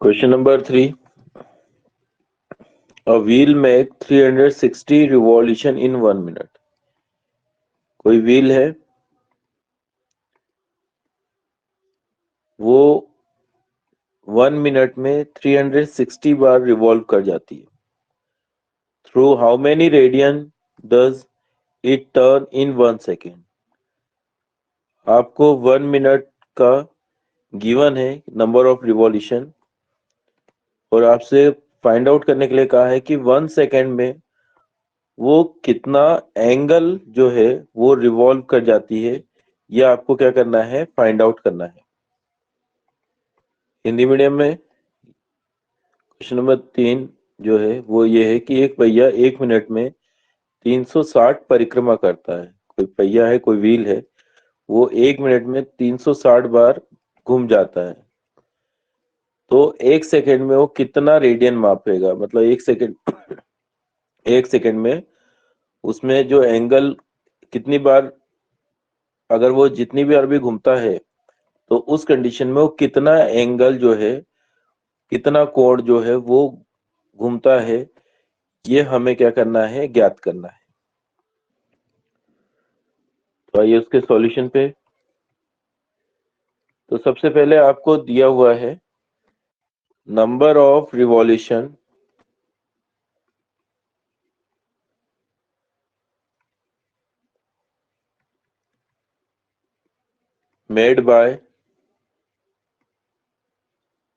Question number 3. A wheel make 360 revolution in 1 minute. कोई wheel है, वो 1 मिनट में 360 बार रिवॉल्व कर जाती है. Through how many radian does it turn in 1 second. आपको 1 मिनट का गिवन है नंबर ऑफ रिवॉल्यूशन और आपसे फाइंड आउट करने के लिए कहा है कि 1 सेकेंड में वो कितना एंगल जो है वो रिवॉल्व कर जाती है. ये आपको क्या करना है, फाइंड आउट करना है. हिंदी मीडियम में क्वेश्चन नंबर 3 जो है वो ये है कि एक पहिया 1 मिनट में 360 परिक्रमा करता है. कोई पहिया है, कोई व्हील है, वो 1 मिनट में 360 बार घूम जाता है. तो 1 सेकेंड में वो कितना रेडियन मापेगा, मतलब 1 सेकेंड में उसमें जो एंगल कितनी बार, अगर वो जितनी बार भी घूमता है तो उस कंडीशन में वो कितना एंगल जो है, कितना कोण जो है वो घूमता है, ये हमें क्या करना है, ज्ञात करना है. तो आइए उसके सॉल्यूशन पे. तो सबसे पहले आपको दिया हुआ है number of revolution made by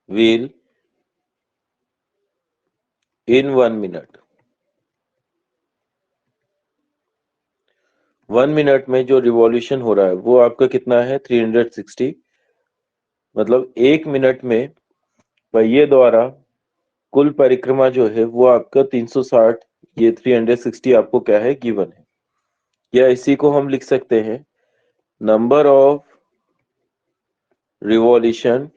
wheel in 1 minute. 1 minute में जो रिवॉल्यूशन हो रहा है वो आपका कितना है, 360. मतलब 1 मिनट में पहिए द्वारा कुल परिक्रमा जो है वो आपका 360, ये 360 आपको क्या है, गिवन है. या इसी को हम लिख सकते हैं number of revolution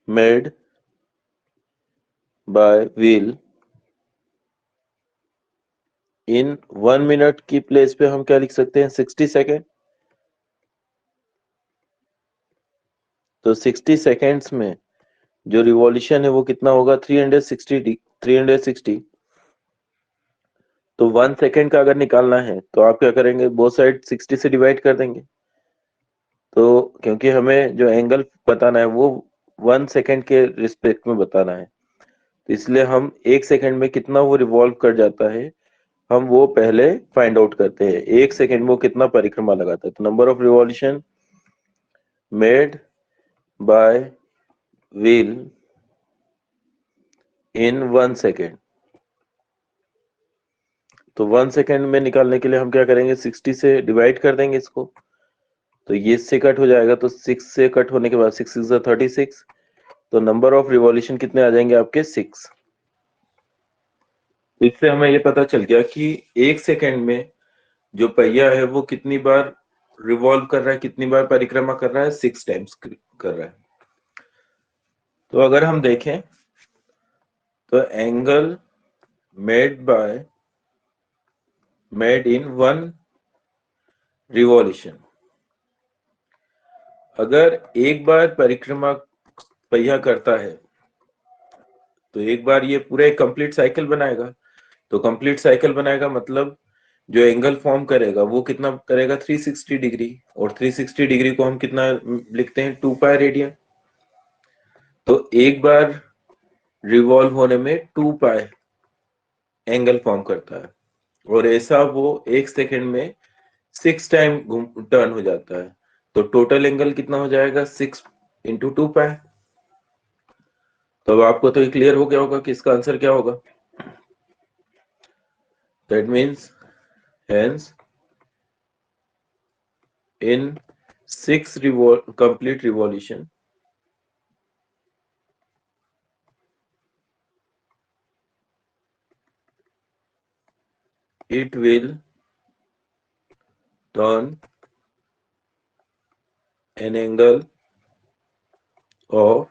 made by wheel in 1 minute की प्लेस पे हम क्या लिख सकते हैं, 60 सेकेंड. तो 60 सेकेंड्स में जो रिवॉल्यूशन है वो कितना होगा, 360. तो 1 सेकेंड का अगर निकालना है तो आप क्या करेंगे, बोथ साइड 60 से डिवाइड कर देंगे. तो क्योंकि हमें जो एंगल बताना है वो 1 सेकेंड के रिस्पेक्ट में बताना है, तो इसलिए हम 1 सेकेंड में कितना वो रिवॉल्व कर जाता है हम वो पहले फाइंड आउट करते हैं. 1 सेकेंड में वो कितना परिक्रमा लगाता है. तो number of revolution made by wheel in 1 second. तो 1 सेकेंड में निकालने के लिए हम क्या करेंगे, 60 से डिवाइड कर देंगे इसको. तो ये इससे कट हो जाएगा, तो 6 से कट होने के बाद 6 6 36. तो नंबर ऑफ रिवॉल्यूशन कितने आ जाएंगे आपके, 6. इससे हमें ये पता चल गया कि 1 सेकेंड में जो पहिया है वो कितनी बार रिवॉल्व कर रहा है, कितनी बार परिक्रमा कर रहा है, 6 टाइम्स कर रहा है. तो अगर हम देखें तो एंगल मेड इन 1 रिवॉल्यूशन, अगर एक बार परिक्रमा पहिया करता है तो एक बार ये पूरा एक कंप्लीट साइकिल बनाएगा. तो कंप्लीट साइकिल बनाएगा मतलब जो एंगल फॉर्म करेगा वो कितना करेगा, 360 डिग्री. और 360 डिग्री को हम कितना लिखते हैं, 2 पाई रेडियन. तो एक बार रिवॉल्व होने में 2 पाई एंगल फॉर्म करता है, और ऐसा वो 1 सेकेंड में 6 टाइम टर्न हो जाता है. तो टोटल एंगल कितना हो जाएगा, 6 इंटू 2 पाई. तो अब आपको तो क्लियर हो गया होगा कि इसका आंसर क्या होगा. That means hence in 6 complete revolution it will turn an angle of,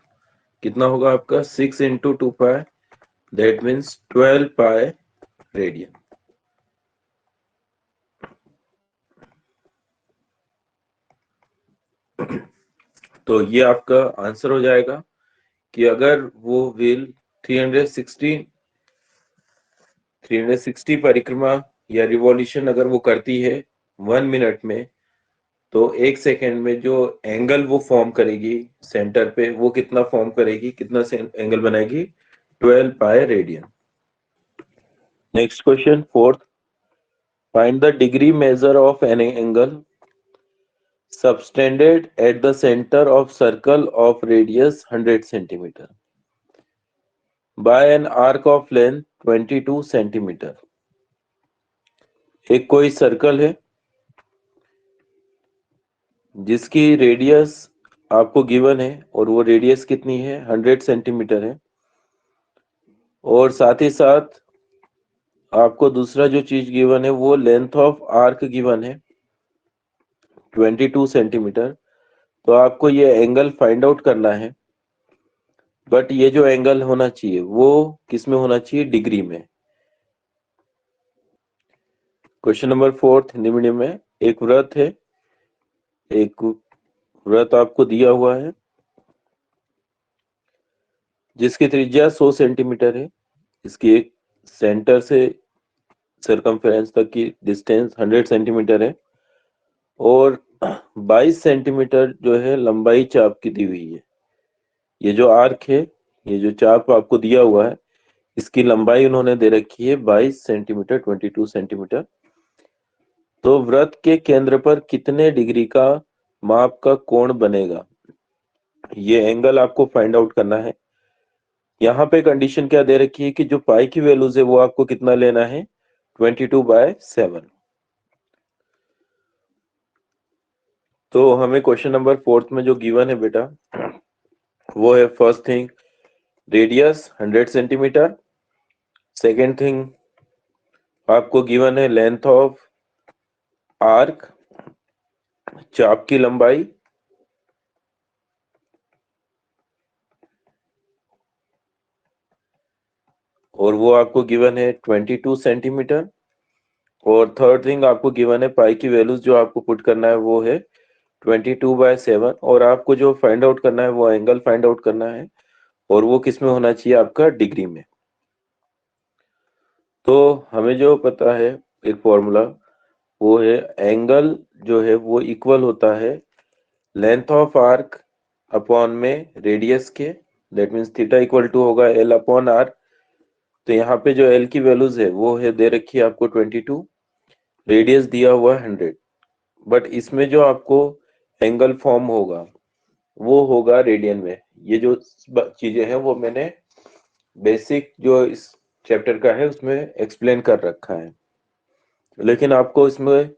कितना होगा आपका, 6 into 2 pi, that means 12 pi radian. तो ये आपका आंसर हो जाएगा कि अगर वो व्हील 360 परिक्रमा या रिवॉल्यूशन अगर वो करती है 1 मिनट में, तो 1 सेकेंड में जो एंगल वो फॉर्म करेगी सेंटर पे, वो कितना फॉर्म करेगी, कितना एंगल बनाएगी? 12 pi radian. Next question, fourth, find the degree measure of an angle subtended at the center of circle of radius 100 centimeter by an arc of length 22 centimeter। एक कोई circle है जिसकी रेडियस आपको given है और वो radius कितनी है? 100 सेंटीमीटर है, और साथ ही साथ आपको दूसरा जो चीज गिवन है वो लेंथ ऑफ आर्क गिवन है 22 सेंटीमीटर। तो आपको ये एंगल फाइंड आउट करना है, बट ये जो एंगल होना चाहिए वो किस में होना चाहिए? डिग्री में। क्वेश्चन नंबर फोर्थ, निम्न में एक वृत्त है, एक वृत्त आपको दिया हुआ है जिसकी त्रिज्या 100 सेंटीमीटर है, इसकी एक सेंटर से सरकमफेरेंस तक की डिस्टेंस 100 सेंटीमीटर है, और 22 सेंटीमीटर जो है लंबाई चाप की दी हुई है। ये जो आर्क है, ये जो चाप आपको दिया हुआ है, इसकी लंबाई उन्होंने दे रखी है 22 सेंटीमीटर, 22 सेंटीमीटर। तो वृत्त के केंद्र पर कितने डिग्री का माप का कोण बनेगा, ये एंगल आपको फाइंड आउट करना है। यहाँ पे कंडीशन क्या दे रखी है कि जो पाई की वैल्यूज है वो आपको कितना लेना है? 22/7। तो हमें क्वेश्चन नंबर फोर्थ में जो गिवन है बेटा, वो है first thing radius 100 centimetre, second thing आपको गिवन है लेंथ ऑफ आर्क, चाप की लंबाई, और वो आपको गिवन है 22 सेंटीमीटर, और थर्ड थिंग आपको गिवन है पाई की वैल्यूज जो आपको पुट करना है वो है 22/7, और आपको जो फाइंड आउट करना है वो एंगल फाइंड आउट करना है, और वो किस में होना चाहिए? आपका डिग्री में। तो हमें जो पता है एक फॉर्मूला, वो है एंगल जो है वो इक्वल होता है लेंथ ऑफ आर्क अपॉन में रेडियस के, that means theta equal to होगा एल अपॉन आर। तो यहाँ पे जो एल की वैल्यूज है वो है दे रखी है आपको 22, रेडियस दिया हुआ है 100, बट इसमें जो आपको एंगल फॉर्म होगा वो होगा रेडियन में। ये जो चीजें हैं वो मैंने बेसिक जो इस चैप्टर का है उसमें एक्सप्लेन कर रखा है, लेकिन आपको इसमें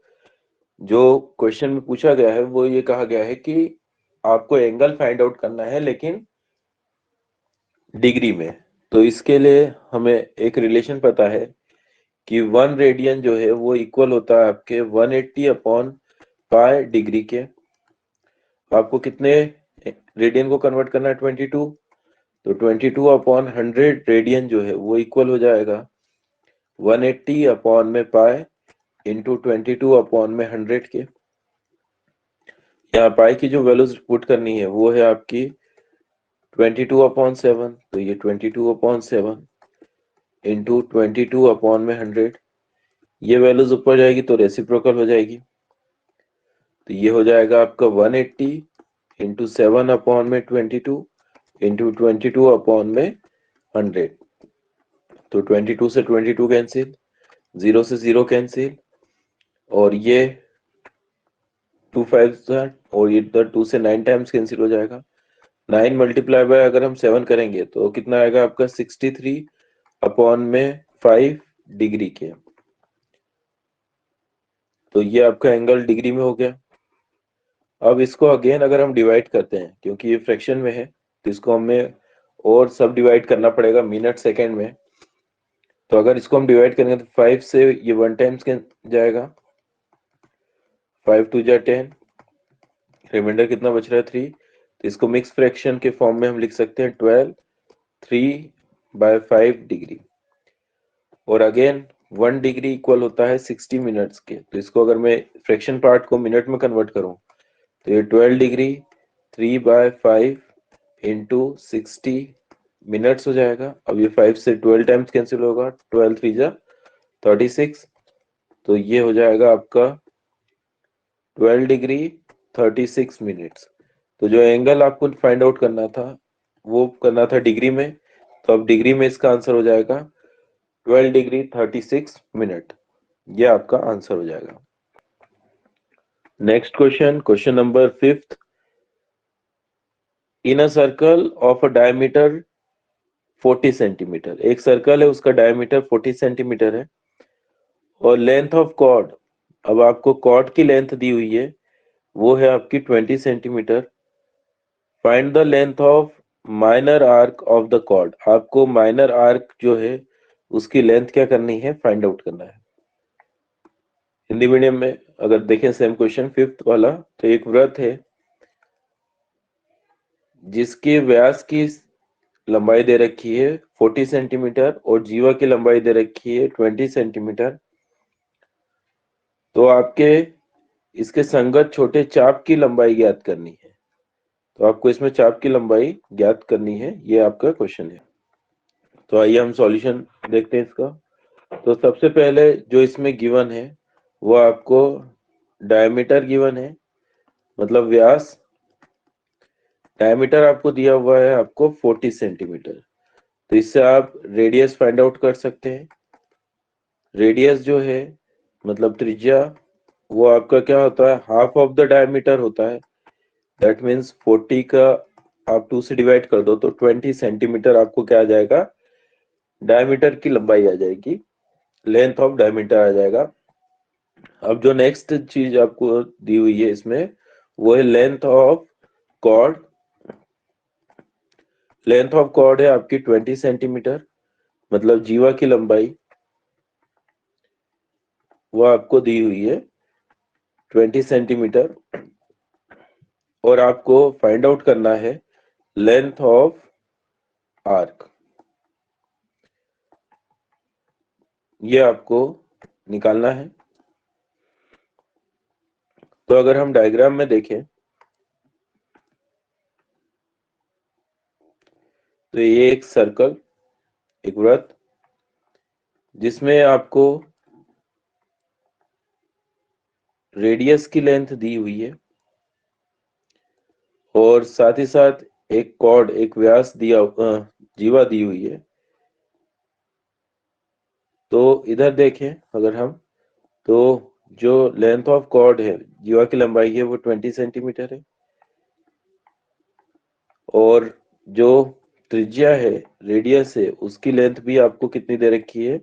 जो क्वेश्चन में पूछा गया है वो ये कहा गया है कि आपको एंगल फाइंड आउट करना है लेकिन डिग्री में। तो इसके लिए हमें एक रिलेशन पता है कि 1 रेडियन जो है वो इक्वल होता है आपके 180 अपॉन पाई डिग्री के। आपको कितने रेडियन को कन्वर्ट करना है? 22, तो 22 अपॉन 100 रेडियन जो है वो इक्वल हो जाएगा 180 अपॉन में पाई इंटू 22 अपॉन में 100 के। यहाँ पाई की जो वैल्यूज पुट करनी है वो है आपकी 22/7, तो ये 22/7 इंटू 22 अपॉन में 100, ये वैल्यूज ऊपर जाएगी तो रेसिप्रोकल हो जाएगी, तो ये हो जाएगा आपका 180 इंटू 7 अपॉन में 22 इंटू 22 अपॉन में 100। तो 22 से 22 कैंसिल, 0 से 0 कैंसिल, और ये 2 5 और ये 2 से 9 टाइम्स कैंसिल हो जाएगा। 9 मल्टीप्लाई बाय अगर हम 7 करेंगे तो कितना आएगा आपका 63 अपॉन में 5 डिग्री के। तो ये आपका एंगल डिग्री में हो गया। अब इसको अगेन अगर हम डिवाइड करते हैं, क्योंकि ये फ्रैक्शन में है तो इसको हमें और सब डिवाइड करना पड़ेगा मिनट सेकेंड में। तो अगर इसको हम डिवाइड करेंगे तो 5 से ये 1 टाइम्स जाएगा, 5 2 जा 10, रिमाइंडर कितना बच रहा है 3। तो इसको मिक्स फ्रैक्शन के फॉर्म में हम लिख सकते हैं 12 3/5 डिग्री, और अगेन 1 डिग्री इक्वल होता है 60 मिनट्स के। तो इसको अगर मैं फ्रैक्शन पार्ट को मिनट में कन्वर्ट करूं तो ये 12 डिग्री 3/5 इंटू 60 मिनट्स हो जाएगा। अब ये 5 से 12 टाइम्स कैंसिल होगा, 12 3 जा 36, तो ये हो जाएगा आपका 12 डिग्री 36 मिनट्स। तो जो एंगल आपको फाइंड आउट करना था वो करना था डिग्री में, तो अब डिग्री में इसका आंसर हो जाएगा 12 डिग्री 36 मिनट। ये आपका आंसर हो जाएगा। Next question, question number 5th। In a circle of a diameter 40 centimetre, एक सर्कल है उसका डायमीटर 40 सेंटीमीटर है और लेंथ ऑफ कॉर्ड, अब आपको कॉर्ड की लेंथ दी हुई है वो है आपकी 20 centimetre. Find the length of minor arc of the chord, आपको माइनर आर्क जो है उसकी लेंथ क्या करनी है, फाइंड आउट करना है। हिंदी मीडियम में अगर देखें सेम क्वेश्चन 5th वाला, तो एक वृत्त है जिसके व्यास की लंबाई दे रखी है 40 सेंटीमीटर और जीवा की लंबाई दे रखी है 20 सेंटीमीटर। तो आपके इसके संगत छोटे चाप की लंबाई ज्ञात करनी है। तो आपको इसमें चाप की लंबाई ज्ञात करनी है, ये आपका क्वेश्चन है। तो आइए हम सॉल्यूशन देखते हैं इसका। तो सबसे पहले जो इसमें गिवन है वो आपको डायमीटर गिवन है, मतलब व्यास। डायमीटर आपको दिया हुआ है आपको 40 सेंटीमीटर, तो इससे आप रेडियस फाइंड आउट कर सकते हैं। रेडियस जो है मतलब त्रिज्या, वो आपका क्या होता है, हाफ ऑफ द डायमीटर होता है। दैट मीन्स 40 का आप 2 से डिवाइड कर दो तो 20 सेंटीमीटर आपको क्या आ जाएगा, डायमीटर की लंबाई आ जाएगी, लेंथ ऑफ डायमीटर आ जाएगा। अब जो नेक्स्ट चीज आपको दी हुई है इसमें वो है length of chord. Length of chord है आपकी 20 सेंटीमीटर, मतलब जीवा की लंबाई वो आपको दी हुई है 20 सेंटीमीटर। और आपको फाइंड आउट करना है लेंथ ऑफ आर्क, ये आपको निकालना है। तो अगर हम डायग्राम में देखें तो ये एक सर्कल, एक वृत्त जिसमें आपको रेडियस की लेंथ दी हुई है और साथ ही साथ एक कॉर्ड, एक व्यास दिया जीवा दी हुई है। तो इधर देखें अगर हम, तो जो लेंथ ऑफ कॉर्ड है, जीवा की लंबाई है वो 20 सेंटीमीटर है और जो त्रिज्या है, रेडियस है, उसकी लेंथ भी आपको कितनी दे रखी है,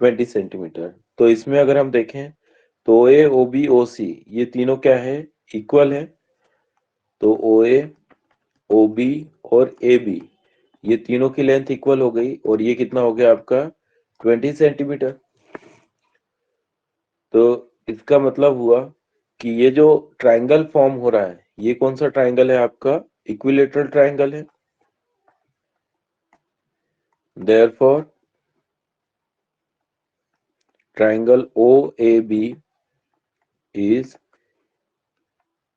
20 सेंटीमीटर। तो इसमें अगर हम देखें तो ए ओ बी ओ सी ये तीनों क्या है, इक्वल है। तो ओ ए, ओ बी और ए बी ये तीनों की लेंथ इक्वल हो गई और ये कितना हो गया आपका 20 सेंटीमीटर। तो इसका मतलब हुआ कि ये जो ट्रायंगल फॉर्म हो रहा है ये कौन सा ट्रायंगल है, आपका इक्विलेटरल ट्रायंगल है। Therefore triangle OAB is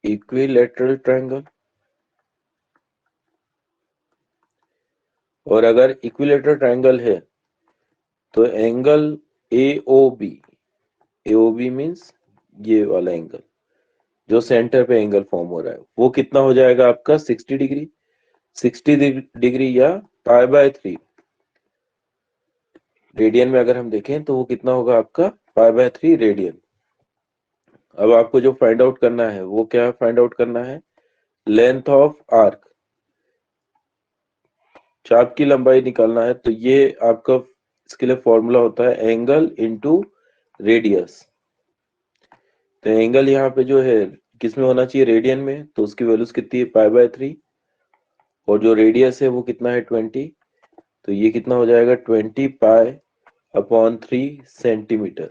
equilateral triangle। और अगर इक्विलेटरल ट्रायंगल है तो एंगल AOB, AOB मींस ये वाला एंगल जो सेंटर पे एंगल फॉर्म हो रहा है वो कितना हो जाएगा आपका 60 डिग्री। 60 डिग्री या π/3 रेडियन में अगर हम देखें तो वो कितना होगा आपका π/3 रेडियन। अब आपको जो फाइंड आउट करना है वो क्या फाइंड आउट करना है, लेंथ ऑफ आर्क, चाप की लंबाई निकालना है। तो ये आपका इसके लिए फॉर्मूला होता है एंगल इंटू रेडियस। तो एंगल यहाँ पे जो है किस में होना चाहिए, रेडियन में, तो उसकी वैल्यूज कितनी है π/3 और जो रेडियस है वो कितना है 20। तो ये कितना हो जाएगा 20π/3 सेंटीमीटर।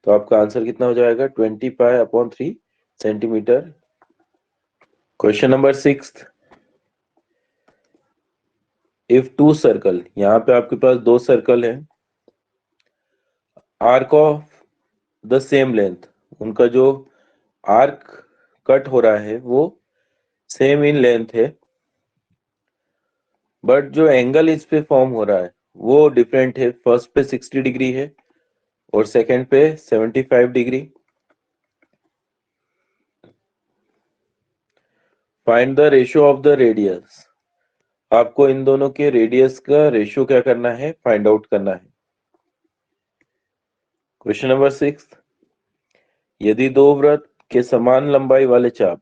तो आपका आंसर कितना हो जाएगा 20π/3 centimetre. Question number 6, if two circle, यहाँ पे आपके पास दो सर्कल है, arc of the same length, उनका जो आर्क कट हो रहा है वो सेम इन लेंथ है, बट जो एंगल इस पे फॉर्म हो रहा है वो डिफरेंट है। फर्स्ट पे 60 डिग्री है और सेकंड पे 75 degree. Find the ratio of the radius. आपको इन दोनों के रेडियस का रेशियो क्या करना है, फाइंड आउट करना है। क्वेश्चन नंबर 6, यदि दो वृत्त के समान लंबाई वाले चाप,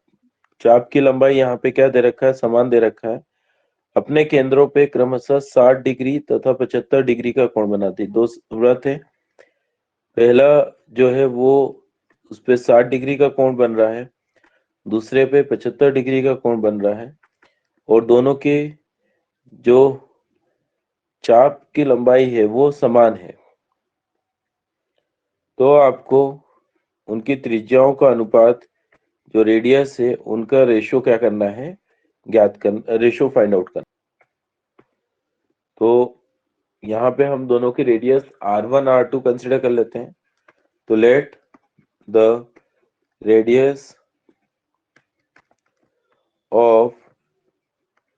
चाप की लंबाई यहाँ पे क्या दे रखा है, समान दे रखा है, अपने केंद्रों पे क्रमशः 60 डिग्री तथा 75 डिग्री का कोण बनाती है। दो वृत्त है, पहला जो है वो उस पे 60 डिग्री का कोण बन रहा है, दूसरे पे 75 डिग्री का कोण बन रहा है, और दोनों की जो चाप की लंबाई है वो समान है। तो आपको उनकी त्रिज्याओं का अनुपात जो रेडियस है उनका रेशियो क्या करना है, ज्ञात करना, रेशियो फाइंड आउट करना। तो यहाँ पे हम दोनों की रेडियस R1 R2 कंसिडर कर लेते हैं। तो let the radius of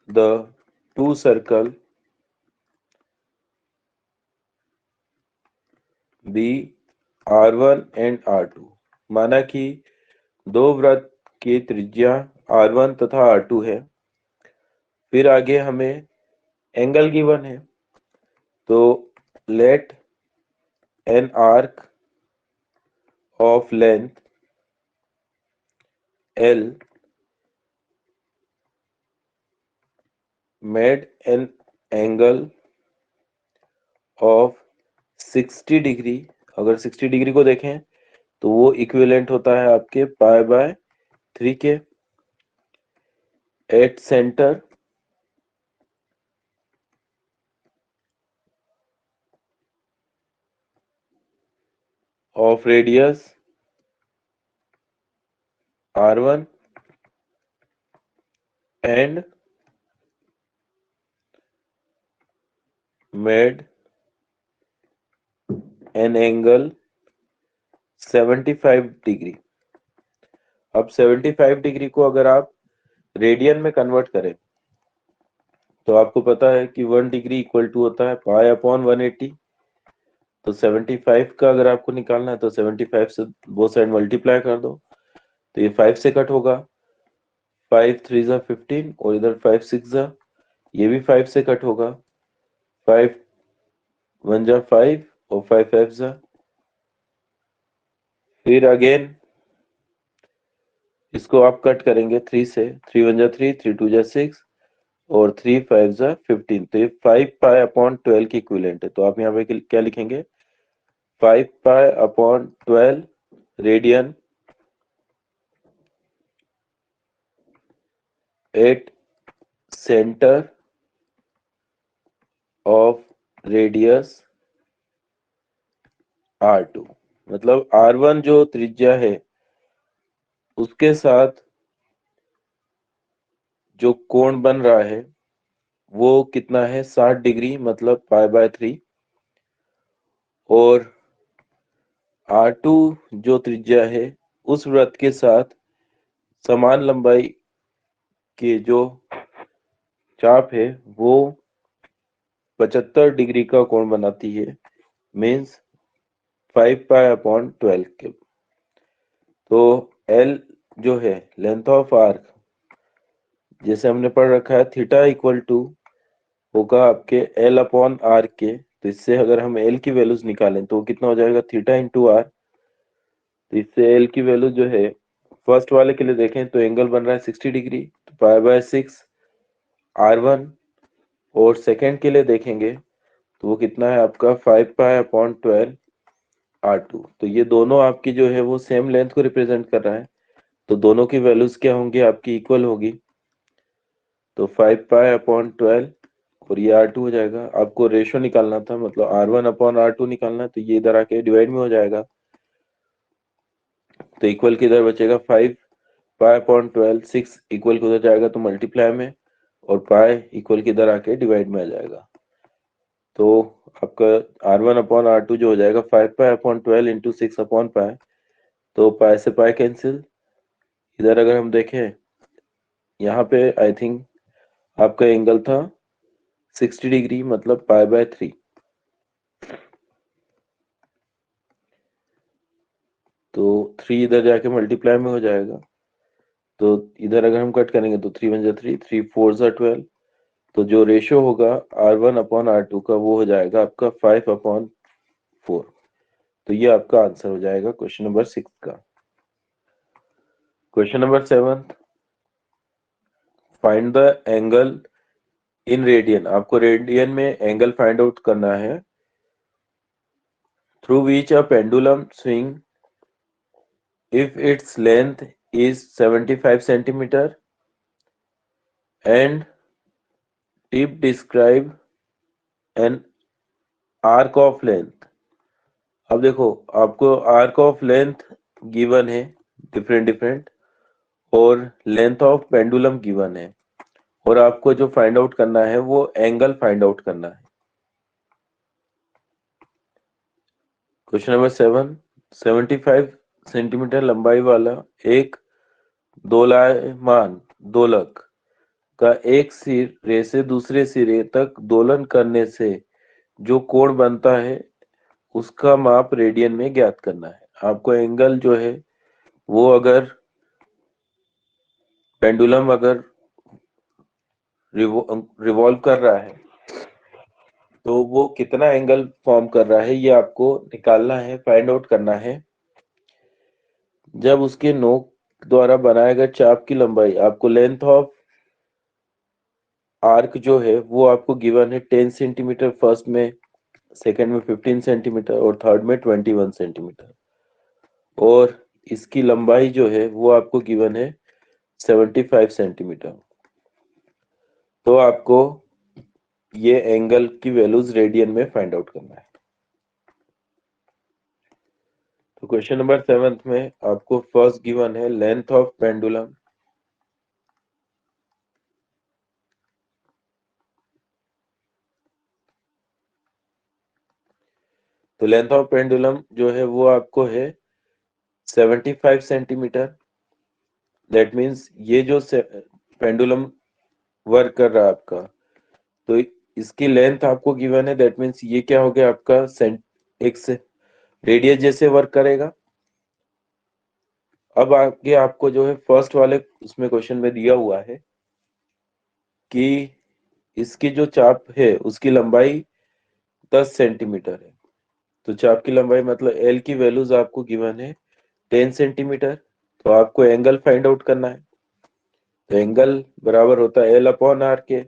the two circle be R1 and R2। माना कि दो वृत्त की त्रिज्या R1 तथा R2 है। फिर आगे हमें एंगल गिवन है, तो let an arc of length L made an angle of 60 degree. अगर 60 डिग्री को देखें तो वो इक्विवेलेंट होता है आपके पाई बाय 3 के। At centre of radius R1 and made an angle 75 degree. अब 75 डिग्री को अगर आप रेडियन में कन्वर्ट करें तो आपको पता है कि 1 डिग्री इक्वल टू होता है पाई अपॉन 180। तो 75 का अगर आपको निकालना है तो 75 से वो साइड मल्टीप्लाई कर दो, तो ये 5 से कट होगा। 5 3 जा 15 और इधर 5 6 जा, ये भी 5 से कट होगा। 5 1 जा 5 और 5 5 जा, फिर अगेन इसको आप कट करेंगे 3 से। 3 1 जा 3, 3 2 जा 6 और 3 5 जा 15। तो ये 5 पाई अपॉन 12 की इक्विवेलेंट है। तो आप यहाँ पे क्या लिखेंगे, 5 pi upon 12 radian at centre of radius R2। मतलब R1 जो त्रिज्या है उसके साथ जो कोण बन रहा है वो कितना है, 60 डिग्री, मतलब पाई बाय 3। और R2 जो त्रिज्या है उस वृत्त के साथ समान लंबाई के जो चाप है वो 75 डिग्री का कोण बनाती है, मीन्स 5 पाई अपॉन 12 के। तो L जो है लेंथ ऑफ आर्क, जैसे हमने पढ़ रखा है थीटा इक्वल टू होगा आपके L अपॉन आर के। तो इससे अगर हम L की वैल्यूज निकालें तो कितना हो जाएगा, थीटा इंटू आर। तो इससे L की वैल्यू जो है, फर्स्ट वाले के लिए देखें तो एंगल बन रहा है 60 डिग्री, तो पाई बाय 6 R1। और सेकंड के लिए देखेंगे तो वो कितना है आपका 5 पाई अपॉन 12 R2। तो ये दोनों आपकी जो है वो सेम लेंथ को रिप्रेजेंट कर रहा है, तो दोनों की वैल्यूज क्या होंगी आपकी, इक्वल होगी। तो 5 पाई अपॉन 12 और ये R2 हो जाएगा। आपको रेशियो निकालना था, मतलब R1 अपॉन R2 निकालना है, तो ये इधर आके डिवाइड में हो जाएगा। तो इक्वल किधर बचेगा, 5 पाई अपॉन 12, 6 इक्वल किधर जाएगा तो मल्टीप्लाई में, और पाई इक्वल किधर आके डिवाइड में आ जाएगा। तो आपका R1 अपॉन R2 जो हो जाएगा 5 pi upon 12 into 6 upon pi. तो पाई से पाई कैंसिल, इधर अगर हम देखें यहाँ पे आई थिंक आपका एंगल था 60 डिग्री, मतलब π/3। तो 3 इधर जाके मल्टीप्लाई में हो जाएगा, तो इधर अगर हम कट करेंगे तो 3 × 1 = 3, 3 × 4 = 12। तो जो रेशियो होगा R1/R2 का वो हो जाएगा आपका 5/4। तो ये आपका आंसर हो जाएगा क्वेश्चन नंबर 6 का। Question number 7, find the angle in radian. आपको रेडियन में एंगल फाइंड आउट करना है। Through which a pendulum swing if its length is 75 centimeter and tip describe an arc of length। अब देखो, आपको आर्क ऑफ लेंथ गिवन है different और length of pendulum given है, और आपको जो फाइंड आउट करना है वो एंगल फाइंड आउट करना है। क्वेश्चन नंबर 7, 75 सेंटीमीटर लंबाई वाला एक दोलायमान दोलक का एक सिरे से दूसरे सिरे तक दोलन करने से जो कोण बनता है उसका माप रेडियन में ज्ञात करना है। आपको एंगल जो है वो अगर पेंडुलम अगर रिवॉल्व कर रहा है तो वो कितना एंगल फॉर्म कर रहा है ये आपको निकालना है, फाइंड आउट करना है। जब उसके नोक द्वारा बनाए गए चाप की लंबाई, आपको लेंथ ऑफ आर्क जो है वो आपको गिवन है 10 सेंटीमीटर फर्स्ट में, सेकंड में 15 सेंटीमीटर और थर्ड में 21 सेंटीमीटर, और इसकी लंबाई जो है वो आपको गिवन है 75 सेंटीमीटर। तो आपको ये एंगल की वैल्यूज रेडियन में फाइंड आउट करना है। तो क्वेश्चन नंबर 7 में आपको फर्स्ट गिवन है लेंथ ऑफ पेंडुलम। तो लेंथ ऑफ पेंडुलम जो है वो आपको है 75 सेंटीमीटर। दैट मीन्स ये जो पेंडुलम वर्क कर रहा है आपका, तो इसकी लेंथ आपको गिवन है, दैट मीन्स ये क्या हो गया आपका एक से रेडियस जैसे वर्क करेगा। अब आगे आपको जो है फर्स्ट वाले उसमें क्वेश्चन में दिया हुआ है कि इसकी जो चाप है उसकी लंबाई 10 सेंटीमीटर है। तो चाप की लंबाई मतलब एल की वैल्यूज आपको गिवन है 10 सेंटीमीटर। तो आपको एंगल फाइंड आउट करना है। तो एंगल बराबर होता है L/R के।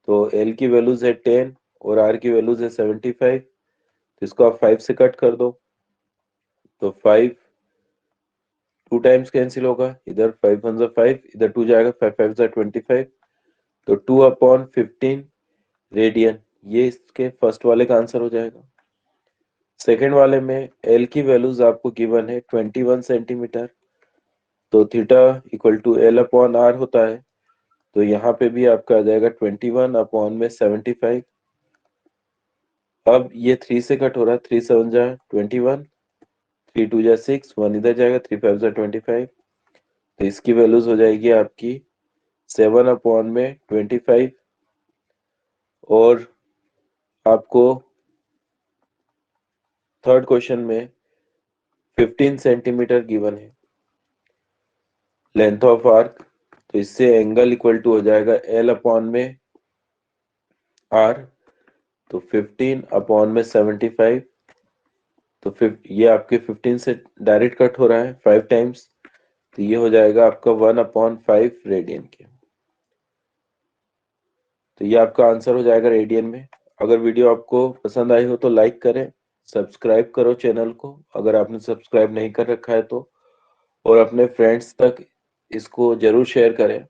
तो एल की वैल्यूज है 10 और आर की वैल्यूज है 75। तो इसको आप 5 से कट कर दो, तो 5 2 टाइम्स कैंसिल होगा, इधर 5 × 1 = 5, इधर 2 जाएगा, 5 × 5 = 25। तो 2/15 रेडियन, ये इसके फर्स्ट वाले का आंसर हो जाएगा। सेकेंड वाले में एल की वैल्यूज आपको गिवन है 21 सेंटीमीटर। तो थीटा = L/R होता है। तो यहाँ पे भी आपका आ जाएगा 21/75। अब ये 3 से कट हो रहा है, 3 × 7 = 21, 3 × 2 = 6, 1 इधर जाएगा, 3 × 5 = 25। तो इसकी वैल्यूज हो जाएगी आपकी 7/25। और आपको थर्ड क्वेश्चन में 15 सेंटीमीटर गिवन है लेंथ ऑफ आर्क। तो इससे एंगल = हो जाएगा L/R। तो 15/75। तो फिर ये आपके 15 से डायरेक्ट कट हो रहा है 5 टाइम्स। तो ये हो जाएगा आपका 1/5 रेडियन के। तो ये आपका आंसर हो जाएगा रेडियन में। अगर वीडियो आपको पसंद आई हो तो लाइक करें, सब्सक्राइब करो चैनल को अगर आपने सब्सक्राइब नहीं कर रखा है तो, और अपने फ्रेंड्स तक इसको जरूर शेयर करें।